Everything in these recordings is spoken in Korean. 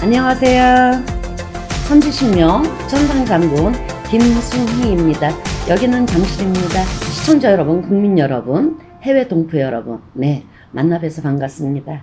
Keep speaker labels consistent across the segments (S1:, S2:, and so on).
S1: 안녕하세요. 선지신명 전상장군 김수희입니다. 여기는 잠실입니다. 시청자 여러분, 국민 여러분, 해외 동포 여러분, 네, 만나 뵈서 반갑습니다.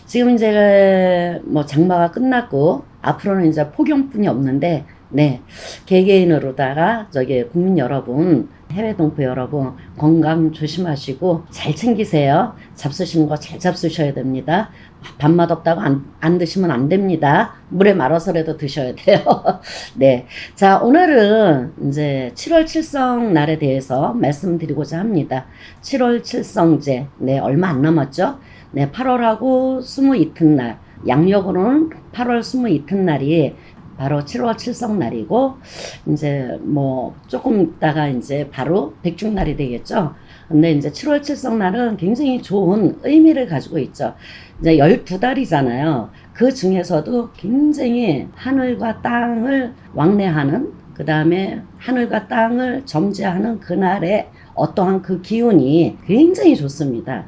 S1: 지금 이제 뭐 장마가 끝났고 앞으로는 이제 폭염뿐이 없는데, 네, 개개인으로다가 저기 국민 여러분, 해외 동포 여러분 건강 조심하시고 잘 챙기세요. 잡수시는 거 잘 잡수셔야 됩니다. 밥맛 없다고 안 드시면 안 됩니다. 물에 말아서라도 드셔야 돼요. 네. 자, 오늘은 이제 7월 칠성 날에 대해서 말씀드리고자 합니다. 7월 칠성제. 네, 얼마 안 남았죠? 네, 8월하고 22날. 양력으로는 8월 22날이 바로 7월 칠성날이고, 이제 뭐 조금 있다가 이제 바로 백중날이 되겠죠. 근데 이제 7월 칠성날은 굉장히 좋은 의미를 가지고 있죠. 이제 12달이잖아요. 그 중에서도 굉장히 하늘과 땅을 왕래하는, 그 다음에 하늘과 땅을 점지하는 그날의 어떠한 그 기운이 굉장히 좋습니다.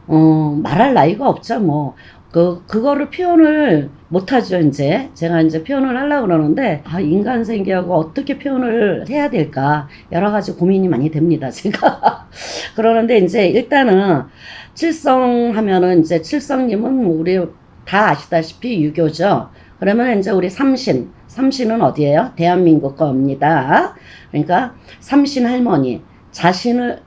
S1: 말할 나이가 없죠, 뭐. 그거를 표현을 못하죠, 이제. 제가 이제 표현을 하려고 그러는데, 인간 생기하고 어떻게 표현을 해야 될까. 여러 가지 고민이 많이 됩니다, 제가. 그러는데 이제 일단은, 칠성 하면은 이제 칠성님은 우리 다 아시다시피 유교죠. 그러면 이제 우리 삼신은 어디예요? 대한민국 겁니다. 그러니까 삼신 할머니, 자손을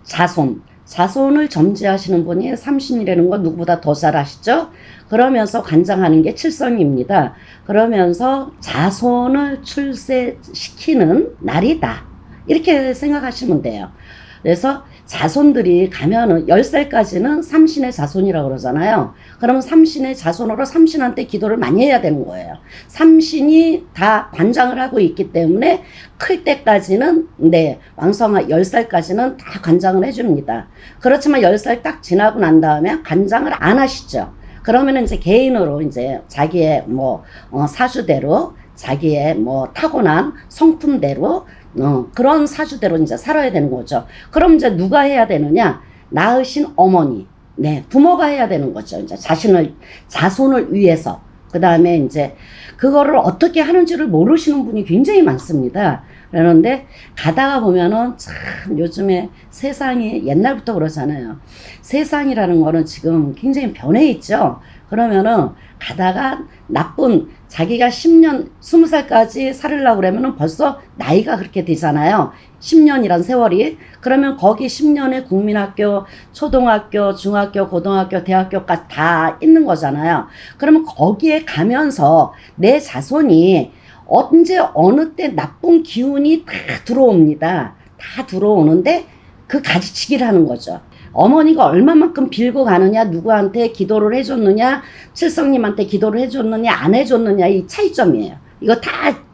S1: 점지하시는 분이 삼신이라는 거 누구보다 더 잘 아시죠? 그러면서 관장하는 게 칠성입니다. 그러면서 자손을 출세시키는 날이다. 이렇게 생각하시면 돼요. 그래서 자손들이 가면은 10살까지는 삼신의 자손이라고 그러잖아요. 그러면 삼신의 자손으로 삼신한테 기도를 많이 해야 되는 거예요. 삼신이 다 관장을 하고 있기 때문에 클 때까지는, 네, 왕성한 10살까지는 다 관장을 해줍니다. 그렇지만 10살 딱 지나고 난 다음에 관장을 안 하시죠. 그러면 이제 개인으로 이제 자기의 뭐, 사주대로, 자기의 뭐 타고난 성품대로, 그런 사주대로 이제 살아야 되는 거죠. 그럼 이제 누가 해야 되느냐? 낳으신 어머니, 네, 부모가 해야 되는 거죠. 이제 자손을 위해서. 그 다음에 이제 그거를 어떻게 하는지를 모르시는 분이 굉장히 많습니다. 그러는데 가다가 보면은 참 요즘에 세상이 옛날부터 그러잖아요. 세상이라는 거는 지금 굉장히 변해 있죠. 그러면은 가다가 나쁜 자기가 10년, 20살까지 살으려고 그러면은 벌써 나이가 그렇게 되잖아요. 10년이란 세월이. 그러면 거기 10년의 국민학교, 초등학교, 중학교, 고등학교, 대학교까지 다 있는 거잖아요. 그러면 거기에 가면서 내 자손이 언제 어느 때 나쁜 기운이 다 들어옵니다. 다 들어오는데 그 가지치기를 하는 거죠. 어머니가 얼마만큼 빌고 가느냐, 누구한테 기도를 해줬느냐, 칠성님한테 기도를 해줬느냐, 안 해줬느냐, 이 차이점이에요. 이거 다,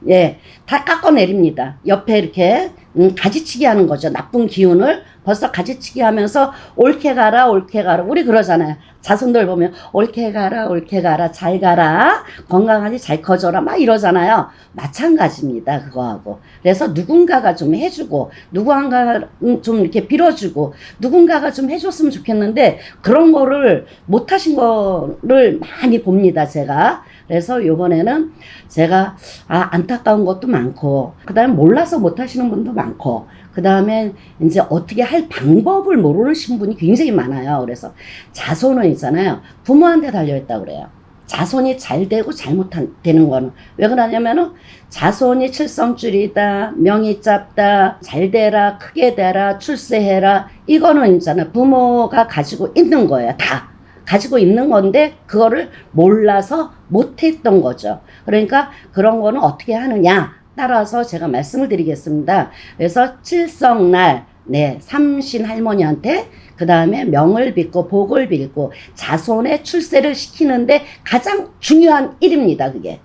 S1: 예, 다 깎아내립니다. 옆에 이렇게, 가지치기 하는 거죠. 나쁜 기운을 벌써 가지치기 하면서 옳게 가라, 옳게 가라. 우리 그러잖아요. 자손들 보면 옳게 가라, 옳게 가라, 잘 가라, 건강하게 잘 커져라, 막 이러잖아요. 마찬가지입니다, 그거하고. 그래서 누군가가 좀 해주고, 누군가가 좀 이렇게 빌어주고, 누군가가 좀 해줬으면 좋겠는데, 그런 거를 못하신 거를 많이 봅니다, 제가. 그래서 요번에는 제가 안타까운 것도 많고, 그 다음에 몰라서 못하시는 분도 많고, 그 다음에 이제 어떻게 할 방법을 모르시는 분이 굉장히 많아요. 그래서 자손은 있잖아요. 부모한테 달려있다고 그래요. 자손이 잘 되고 잘못되는 거는. 왜 그러냐면은 자손이 칠성줄이다, 명이 짧다, 잘 되라, 크게 되라, 출세해라. 이거는 있잖아요. 부모가 가지고 있는 거예요. 다. 가지고 있는 건데 그거를 몰라서 못했던 거죠. 그러니까 그런 거는 어떻게 하느냐 따라서 제가 말씀을 드리겠습니다. 그래서 칠성날, 네, 삼신 할머니한테 그 다음에 명을 빚고 복을 빌고 자손의 출세를 시키는데 가장 중요한 일입니다. 그게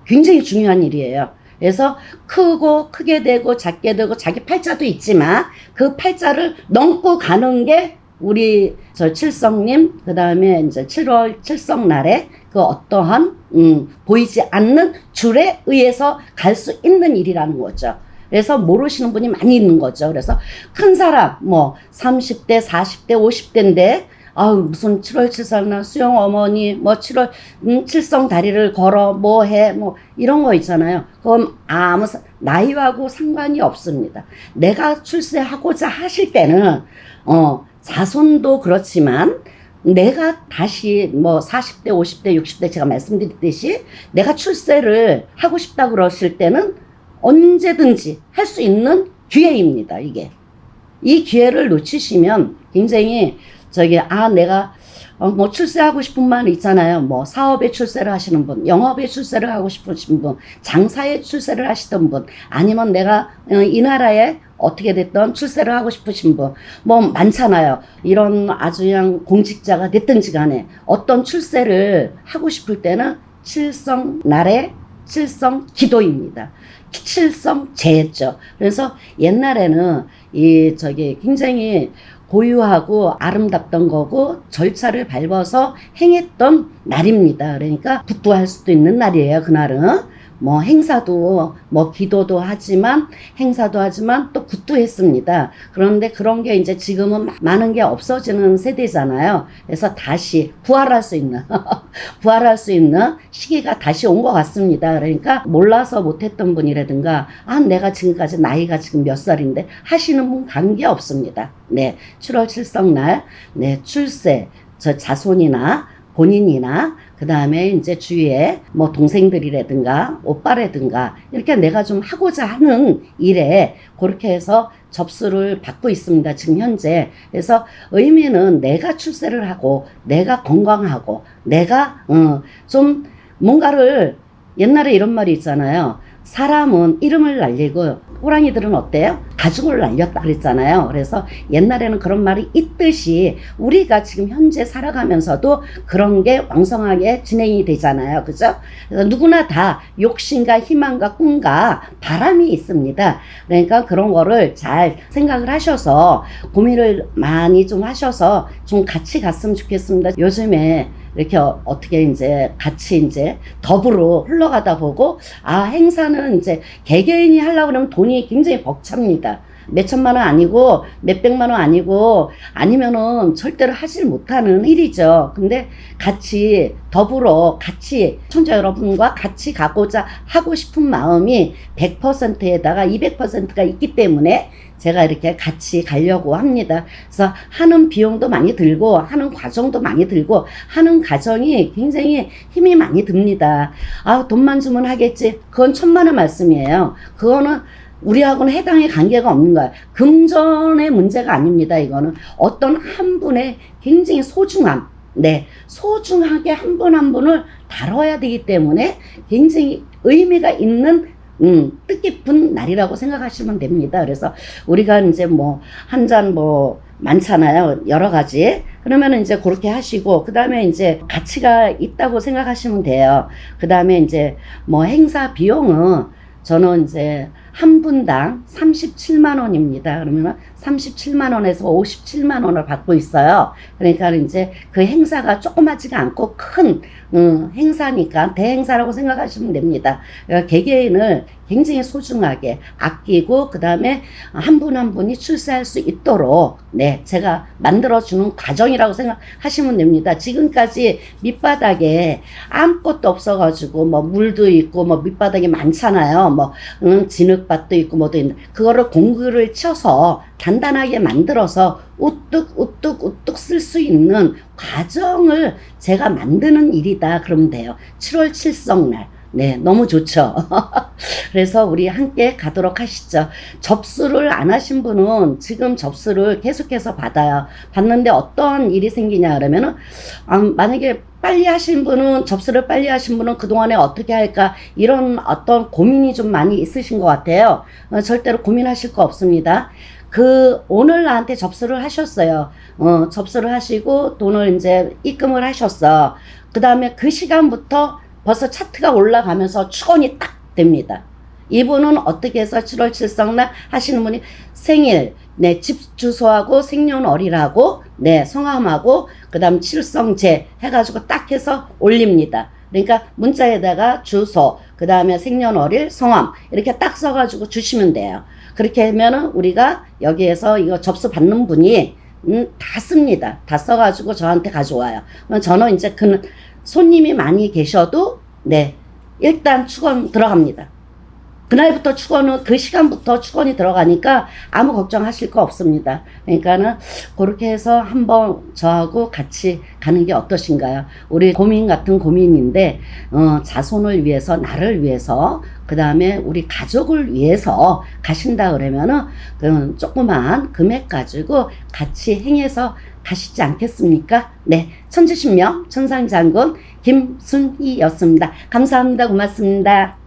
S1: 굉장히 중요한 일이에요. 그래서 크게 되고 작게 되고 자기 팔자도 있지만 그 팔자를 넘고 가는 게 우리 칠성님, 그 다음에 이제 7월 칠성날에 그 어떠한 보이지 않는 줄에 의해서 갈 수 있는 일이라는 거죠. 그래서 모르시는 분이 많이 있는 거죠. 그래서 큰 사람 뭐 30대, 40대, 50대인데 무슨 7월 칠성날 수영 어머니, 뭐 7월, 칠성 다리를 걸어, 뭐 해, 뭐, 이런 거 있잖아요. 그럼 나이하고 상관이 없습니다. 내가 출세하고자 하실 때는, 자손도 그렇지만, 내가 다시 뭐 40대, 50대, 60대 제가 말씀드렸듯이 내가 출세를 하고 싶다 그러실 때는 언제든지 할 수 있는 기회입니다, 이게. 이 기회를 놓치시면 굉장히 내가 뭐 출세하고 싶은 말 있잖아요. 뭐 사업에 출세를 하시는 분, 영업에 출세를 하고 싶으신 분, 장사에 출세를 하시던 분, 아니면 내가 이 나라에 어떻게 됐던 출세를 하고 싶으신 분, 뭐 많잖아요. 이런 아주 그냥 공직자가 됐든지 간에 어떤 출세를 하고 싶을 때는 칠성날의 칠성 기도입니다. 칠성 제죠. 그래서 옛날에는 굉장히 고유하고 아름답던 거고 절차를 밟아서 행했던 날입니다. 그러니까 부부할 수도 있는 날이에요. 그날은 뭐 행사도 뭐 기도도 하지만 행사도 하지만 또 굿도 했습니다. 그런데 그런 게 이제 지금은 많은 게 없어지는 세대잖아요. 그래서 다시 부활할 수 있는 부활할 수 있는 시기가 다시 온 것 같습니다. 그러니까 몰라서 못했던 분이라든가 내가 지금까지 나이가 지금 몇 살인데 하시는 분 관계 없습니다. 네, 7월 칠성날 네, 출세 자손이나 본인이나 그 다음에 이제 주위에 뭐 동생들이라든가 오빠라든가 이렇게 내가 좀 하고자 하는 일에 그렇게 해서 접수를 받고 있습니다. 지금 현재. 그래서 의미는 내가 출세를 하고 내가 건강하고 내가 좀 뭔가를 옛날에 이런 말이 있잖아요. 사람은 이름을 날리고 호랑이들은 어때요? 가죽을 날렸다 그랬잖아요. 그래서 옛날에는 그런 말이 있듯이 우리가 지금 현재 살아가면서도 그런 게 왕성하게 진행이 되잖아요. 그죠? 그래서 누구나 다 욕심과 희망과 꿈과 바람이 있습니다. 그러니까 그런 거를 잘 생각을 하셔서 고민을 많이 좀 하셔서 좀 같이 갔으면 좋겠습니다. 요즘에 이렇게 어떻게 이제 같이 이제 더불어 흘러가다 보고 행사는 이제 개개인이 하려고 그러면 돈이 굉장히 벅찹니다. 몇 천만 원 아니고 몇 백만 원 아니고 아니면은 절대로 하질 못하는 일이죠. 근데 같이 더불어 같이 청자 여러분과 같이 가고자 하고 싶은 마음이 100%에다가 200%가 있기 때문에 제가 이렇게 같이 가려고 합니다. 그래서 하는 비용도 많이 들고 하는 과정도 많이 들고 하는 과정이 굉장히 힘이 많이 듭니다. 돈만 주면 하겠지. 그건 천만의 말씀이에요. 그거는 우리하고는 해당의 관계가 없는 거야. 금전의 문제가 아닙니다. 이거는 어떤 한 분의 굉장히 소중함, 네, 소중하게 한 분 한 분을 다뤄야 되기 때문에 굉장히 의미가 있는 뜻깊은 날이라고 생각하시면 됩니다. 그래서 우리가 이제 뭐 한 잔 뭐 많잖아요. 여러 가지. 그러면 이제 그렇게 하시고 그 다음에 이제 가치가 있다고 생각하시면 돼요. 그 다음에 이제 뭐 행사 비용은 저는 이제 한 분당 37만 원입니다. 그러면 37만 원에서 57만 원을 받고 있어요. 그러니까 이제 그 행사가 조그마지가 않고 큰 행사니까 대행사라고 생각하시면 됩니다. 그러니까 개개인을 굉장히 소중하게 아끼고 그 다음에 한 분 한 분이 출세할 수 있도록 네, 제가 만들어주는 과정이라고 생각하시면 됩니다. 지금까지 밑바닥에 아무것도 없어가지고 뭐 물도 있고 뭐 밑바닥에 많잖아요. 뭐 진흙밭도 있고 뭐도 있는데 그거를 공구를 쳐서 단단하게 만들어서 우뚝 쓸 수 있는 과정을 제가 만드는 일이다 그러면 돼요. 7월 칠성날. 네, 너무 좋죠. 그래서 우리 함께 가도록 하시죠. 접수를 안 하신 분은 지금 접수를 계속해서 받아요. 받는데 어떤 일이 생기냐 그러면은 만약에 빨리 하신 분은 접수를 빨리 하신 분은 그동안에 어떻게 할까 이런 어떤 고민이 좀 많이 있으신 것 같아요. 절대로 고민하실 거 없습니다. 오늘 나한테 접수를 하셨어요. 접수를 하시고 돈을 이제 입금을 하셨어. 그 다음에 그 시간부터 벌써 차트가 올라가면서 축원이 딱 됩니다. 이분은 어떻게 해서 7월 칠성날 하시는 분이 생일, 네, 집 주소하고 생년월일하고, 네, 성함하고, 그 다음 칠성제 해가지고 딱 해서 올립니다. 그러니까 문자에다가 주소, 그 다음에 생년월일, 성함, 이렇게 딱 써가지고 주시면 돼요. 그렇게 하면은 우리가 여기에서 이거 접수 받는 분이 다 씁니다. 다 써가지고 저한테 가져와요. 그럼 저는 이제 그 손님이 많이 계셔도 네 일단 축원 들어갑니다. 그날부터 축원은 그 시간부터 축원이 들어가니까 아무 걱정하실 거 없습니다. 그러니까는 그렇게 해서 한번 저하고 같이 가는 게 어떠신가요? 우리 고민 같은 고민인데 자손을 위해서 나를 위해서 그 다음에 우리 가족을 위해서 가신다 그러면은 그 조그만 금액 가지고 같이 행해서 가시지 않겠습니까? 네, 천지신명 천상장군 김순희였습니다. 감사합니다. 고맙습니다.